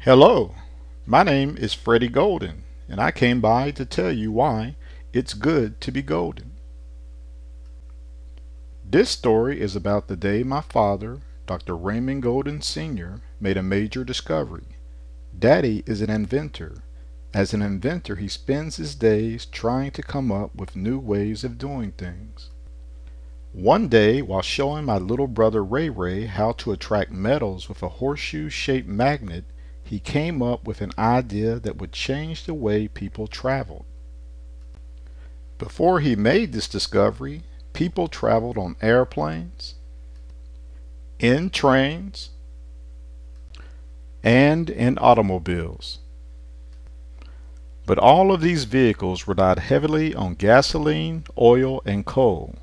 Hello, my name is Freddie Golden, and I came by to tell you why it's good to be golden. This story is about the day my father, Dr. Raymond Golden Sr., made a major discovery. Daddy is an inventor. As an inventor, he spends his days trying to come up with new ways of doing things. One day, while showing my little brother Ray how to attract metals with a horseshoe-shaped magnet, he came up with an idea that would change the way people traveled. Before he made this discovery, people traveled on airplanes, in trains, and in automobiles. But all of these vehicles relied heavily on gasoline, oil, and coal.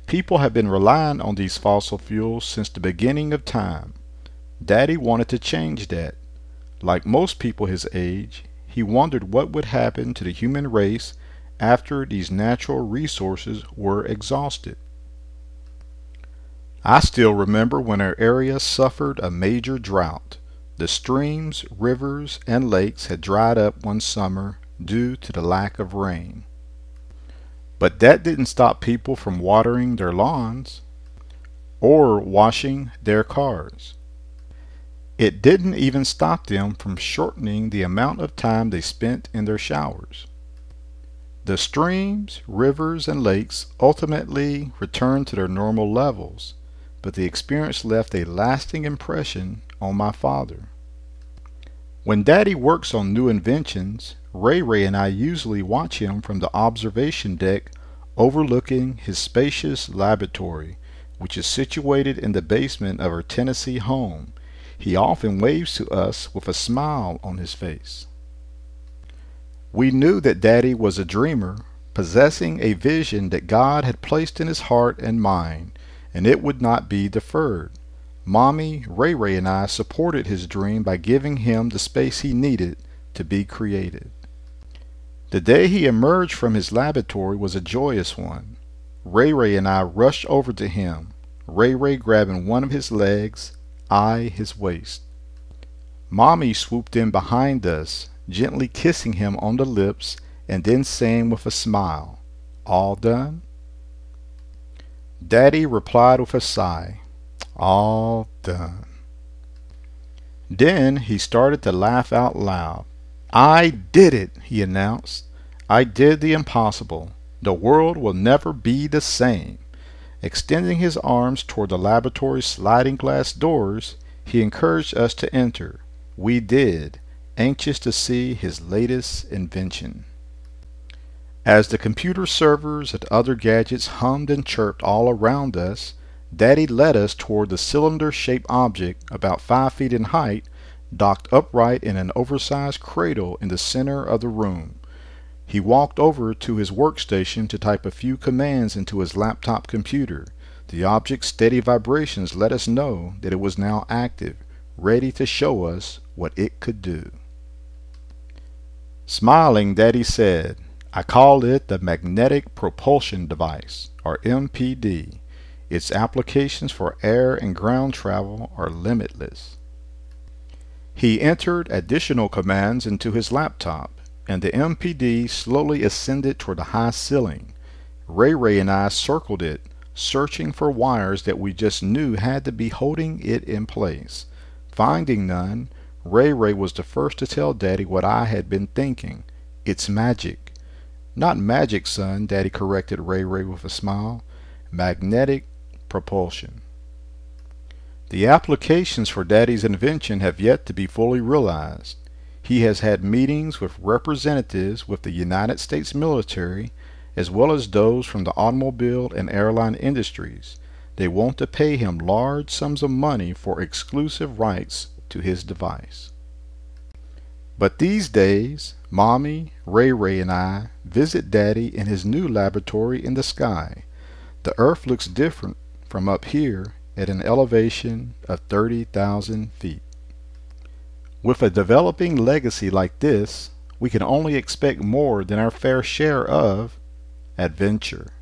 People have been relying on these fossil fuels since the beginning of time. Daddy wanted to change that. Like most people his age, he wondered what would happen to the human race after these natural resources were exhausted. I still remember when our area suffered a major drought. The streams, rivers, and lakes had dried up one summer due to the lack of rain. But that didn't stop people from watering their lawns or washing their cars. It didn't even stop them from shortening the amount of time they spent in their showers. The streams, rivers, and lakes ultimately returned to their normal levels, but the experience left a lasting impression on my father. When Daddy works on new inventions, Ray and I usually watch him from the observation deck overlooking his spacious laboratory, which is situated in the basement of our Tennessee home. He often waves to us with a smile on his face. We knew that Daddy was a dreamer, possessing a vision that God had placed in his heart and mind, and it would not be deferred. Mommy, Ray and I supported his dream by giving him the space he needed to be creative. The day he emerged from his laboratory was a joyous one. Ray and I rushed over to him, Ray grabbing one of his legs, I his waist. Mommy swooped in behind us, gently kissing him on the lips and then saying with a smile, "All done?" Daddy replied with a sigh, "All done." Then he started to laugh out loud. "I did it," he announced. "I did the impossible. The world will never be the same." Extending his arms toward the laboratory's sliding glass doors, he encouraged us to enter. We did, anxious to see his latest invention. As the computer servers and other gadgets hummed and chirped all around us, Daddy led us toward the cylinder-shaped object, about 5 feet in height, docked upright in an oversized cradle in the center of the room. He walked over to his workstation to type a few commands into his laptop computer. The object's steady vibrations let us know that it was now active, ready to show us what it could do. Smiling, Daddy said, "I call it the Magnetic Propulsion Device, or MPD. Its applications for air and ground travel are limitless." He entered additional commands into his laptop, and the MPD slowly ascended toward the high ceiling. Ray and I circled it, searching for wires that we just knew had to be holding it in place. Finding none, Ray was the first to tell Daddy what I had been thinking. "It's magic." "Not magic, son," Daddy corrected Ray with a smile. "Magnetic propulsion." The applications for Daddy's invention have yet to be fully realized. He has had meetings with representatives with the United States military, as well as those from the automobile and airline industries. They want to pay him large sums of money for exclusive rights to his device. But these days, Mommy, Ray and I visit Daddy in his new laboratory in the sky. The Earth looks different from up here at an elevation of 30,000 feet. With a developing legacy like this, we can only expect more than our fair share of adventure.